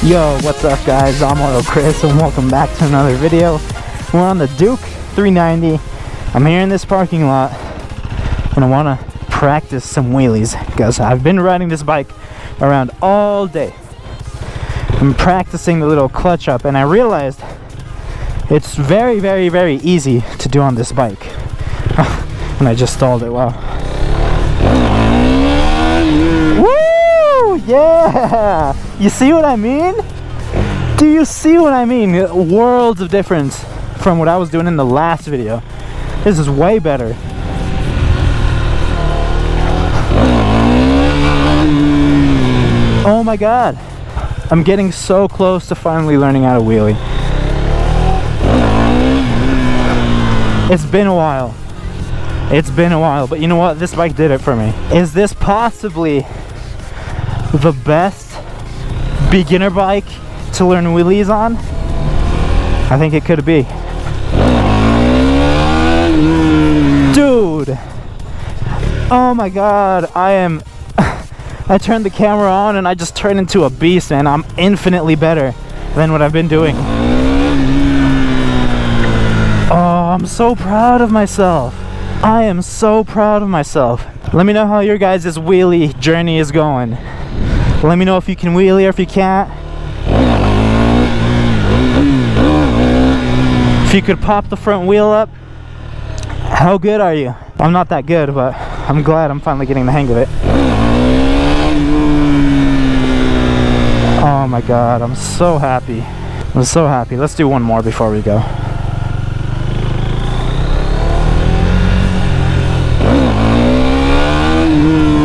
Yo, what's up guys, I'm Chris and welcome back to another video. We're on the Duke 390. I'm here in this parking lot and I want to practice some wheelies because I've been riding this bike around all day. I'm practicing the little clutch up and I realized it's very easy to do on this bike. And I just stalled it, wow. Woo! Yeah! You see what I mean? Do you see what I mean? Worlds of difference from what I was doing in the last video. This is way better. Oh my god. I'm getting so close to finally learning how to wheelie. It's been a while. It's been a while, but you know what? This bike did it for me. Is this possibly the best beginner bike to learn wheelies on? I think it could be. Dude! Oh my god, I turned the camera on and I just turned into a beast, man. I'm infinitely better than what I've been doing. Oh, I'm so proud of myself. I am so proud of myself. Let me know how your guys' wheelie journey is going. Let me know if you can wheelie or if you can't. If you could pop the front wheel up, how good are you? I'm not that good, but I'm glad I'm finally getting the hang of it. Oh my god, I'm so happy. I'm so happy. Let's do one more before we go.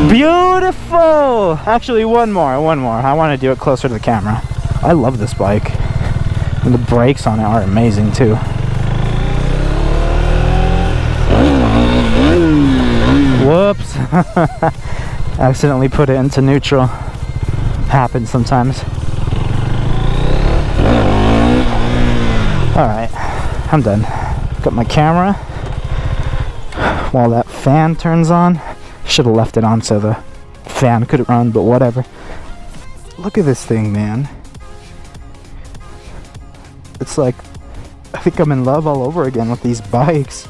Beautiful! Actually, one more. I want to do it closer to the camera. I love this bike. And the brakes on it are amazing too. Whoops. Accidentally put it into neutral. Happens sometimes. Alright, I'm done. Got my camera. While that fan turns on. Should have left it on so the fan could run, but whatever. Look at this thing, man. It's like, I think I'm in love all over again with these bikes.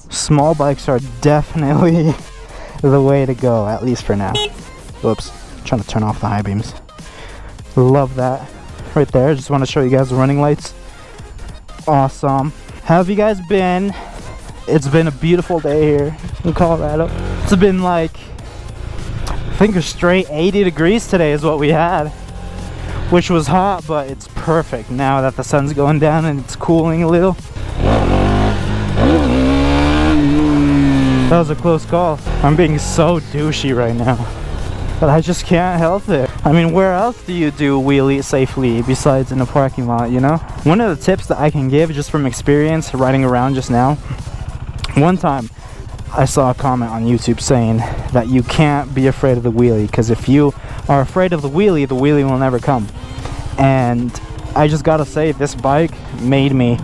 Small bikes are definitely the way to go, at least for now. Whoops, trying to turn off the high beams. Love that right there. Just want to show you guys the running lights. Awesome. How have you guys been? It's been a beautiful day here in Colorado. It's been like, I think a straight 80 degrees today is what we had, which was hot, but it's perfect now that the sun's going down and it's cooling a little. That was a close call. I'm being so douchey right now, but I just can't help it. I mean, where else do you do wheelie safely besides in a parking lot, you know? One of the tips that I can give just from experience riding around just now, one time I saw a comment on YouTube saying that you can't be afraid of the wheelie, because if you are afraid of the wheelie will never come. And I just gotta say, this bike made me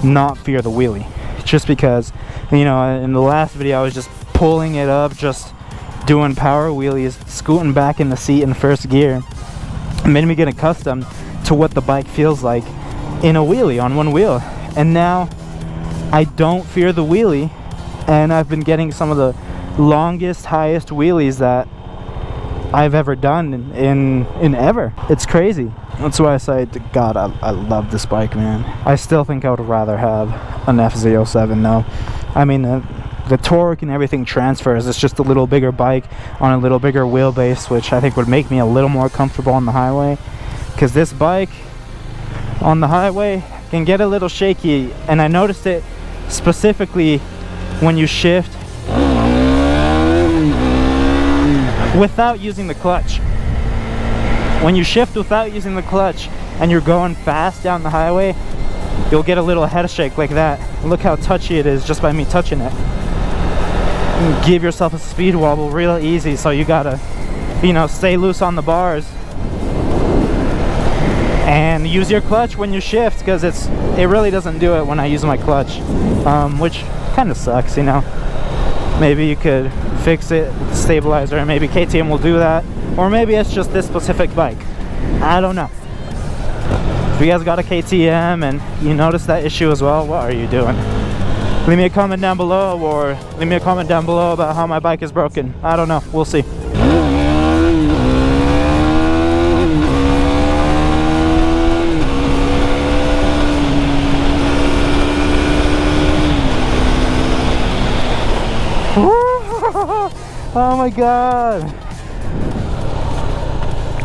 not fear the wheelie, just because, you know, in the last video I was just pulling it up, just doing power wheelies, scooting back in the seat in first gear. It made me get accustomed to what the bike feels like in a wheelie on one wheel, and now I don't fear the wheelie, and I've been getting some of the longest, highest wheelies that I've ever done in ever. It's crazy. That's why I say, God, I love this bike, man. I still think I would rather have an F07 though. I mean, the torque and everything transfers. It's just a little bigger bike on a little bigger wheelbase, which I think would make me a little more comfortable on the highway, because this bike on the highway can get a little shaky, and I noticed it specifically when you shift without using the clutch. When you shift without using the clutch and you're going fast down the highway, you'll get a little head shake like that. Look how touchy it is just by me touching it. You give yourself a speed wobble real easy, so you gotta, you know, stay loose on the bars and use your clutch when you shift, because it really doesn't do it when I use my clutch, which kind of sucks, you know. Maybe you could fix it with the stabilizer, and maybe KTM will do that, or maybe it's just this specific bike. I don't know. If you guys got a KTM and you notice that issue as well, what are you doing? Leave me a comment down below, or leave me a comment down below about how my bike is broken. I don't know, we'll see. Oh my god!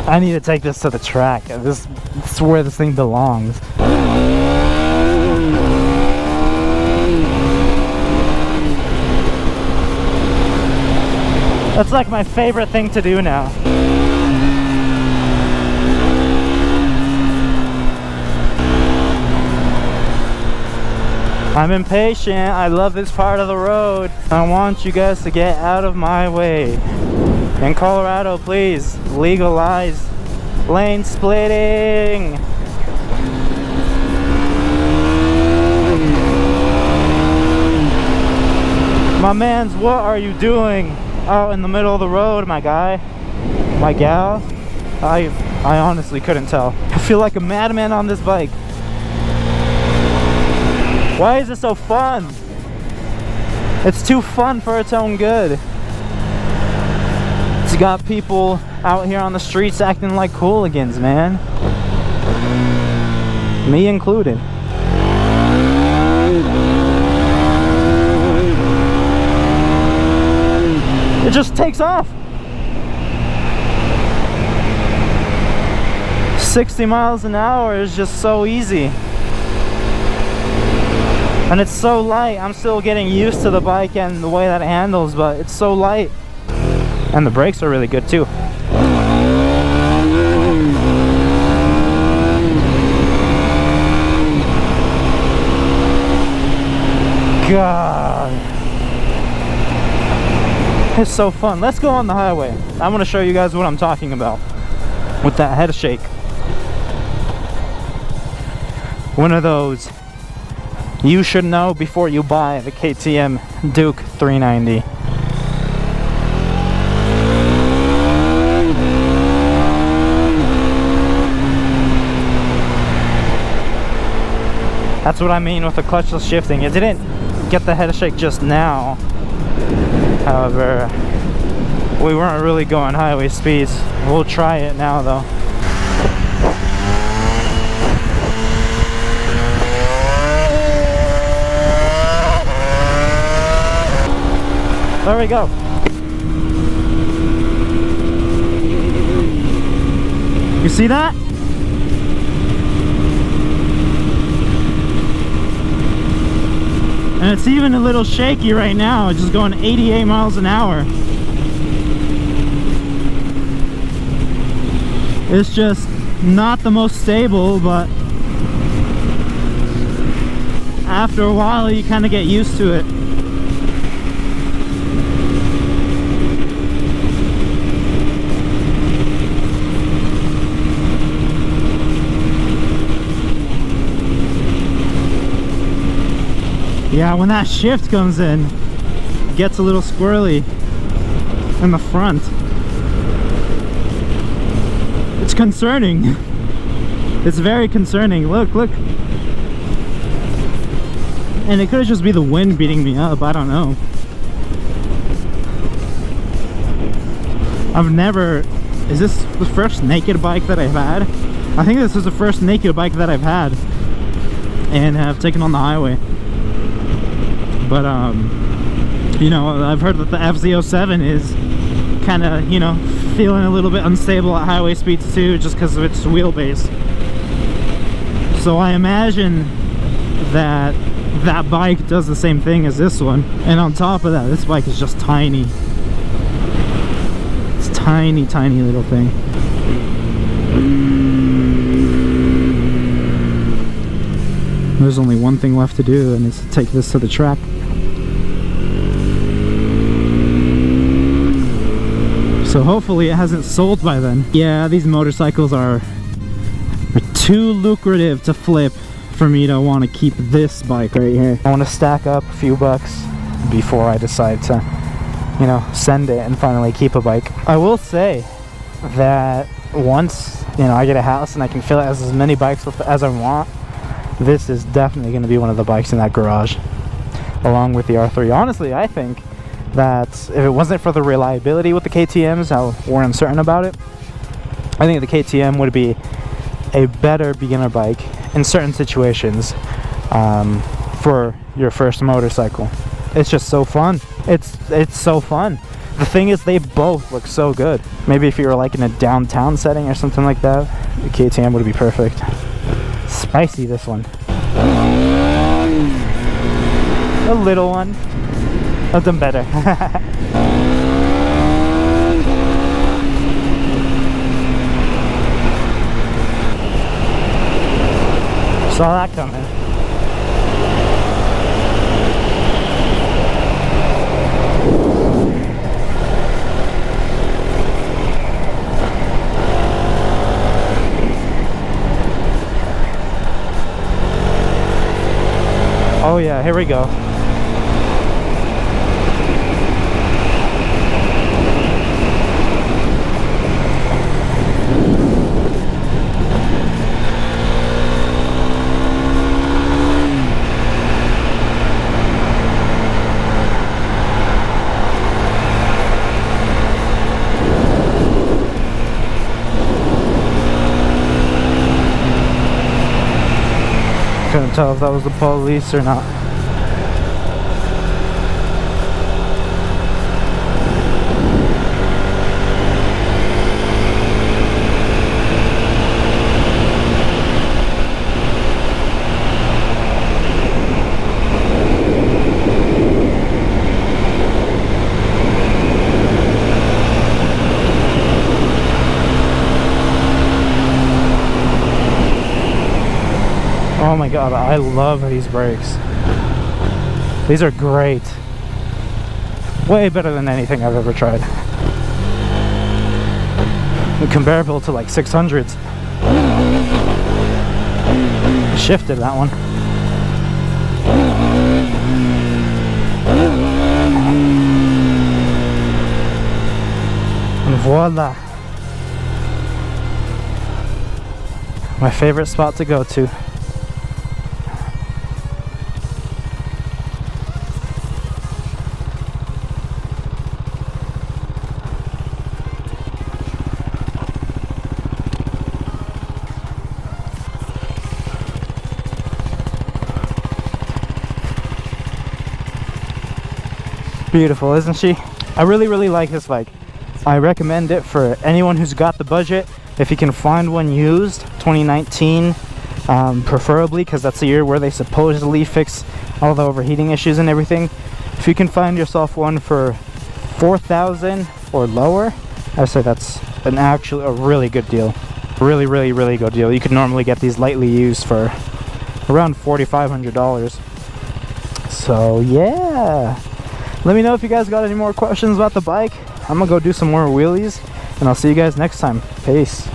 I need to take this to the track. This is where this thing belongs. That's like my favorite thing to do now. I'm impatient. I love this part of the road. I want you guys to get out of my way. In Colorado, please legalize lane splitting. My mans, what are you doing out in the middle of the road, my guy? My gal? I honestly couldn't tell. I feel like a madman on this bike. Why is it so fun? It's too fun for its own good. It's got people out here on the streets acting like hooligans, man. Me included. It just takes off. 60 miles an hour is just so easy. And it's so light. I'm still getting used to the bike and the way that it handles, but it's so light. And the brakes are really good too. God. It's so fun. Let's go on the highway. I'm going to show you guys what I'm talking about with that head shake. One of those you should know before you buy the KTM Duke 390. That's what I mean with the clutchless shifting. It didn't get the head shake just now. However, we weren't really going highway speeds. We'll try it now though. There we go. You see that? And it's even a little shaky right now. It's just going 88 miles an hour. It's just not the most stable, but after a while you kind of get used to it. Yeah, when that shift comes in, it gets a little squirrely in the front. It's concerning. It's very concerning. Look, look. And it could just be the wind beating me up, I don't know. I've never... Is this the first naked bike that I've had? I think this is the first naked bike that I've had and have taken on the highway. But you know, I've heard that the FZ07 is kind of, you know, feeling a little bit unstable at highway speeds too, just because of its wheelbase. So I imagine that that bike does the same thing as this one. And on top of that, this bike is just tiny. It's tiny, tiny little thing. There's only one thing left to do, and it's to take this to the track. So hopefully it hasn't sold by then. Yeah, these motorcycles are too lucrative to flip for me to want to keep this bike right here. I want to stack up a few bucks before I decide to, you know, send it and finally keep a bike. I will say that once, you know, I get a house and I can fill it as many bikes with as I want, this is definitely going to be one of the bikes in that garage, along with the R3. Honestly, I think that if it wasn't for the reliability with the KTMs, how we're uncertain about it, I think the KTM would be a better beginner bike in certain situations for your first motorcycle. It's just so fun. It's so fun. The thing is, they both look so good. Maybe if you were like in a downtown setting or something like that, the KTM would be perfect. Spicy, this one. A little one. I've done better. Saw that coming. Oh yeah, here we go. Couldn't tell if that was the police or not. Oh my god, I love these brakes. These are great. Way better than anything I've ever tried. Comparable to like 600s. Shifted that one. And voila. My favorite spot to go to. Beautiful, isn't she? I really like this bike. I recommend it for anyone who's got the budget. If you can find one used, 2019 preferably, because that's the year where they supposedly fix all the overheating issues and everything. If you can find yourself one for $4,000 or lower, I say that's a really good deal. Really good deal. You could normally get these lightly used for around $4,500. So yeah, let me know if you guys got any more questions about the bike. I'm gonna go do some more wheelies, and I'll see you guys next time. Peace.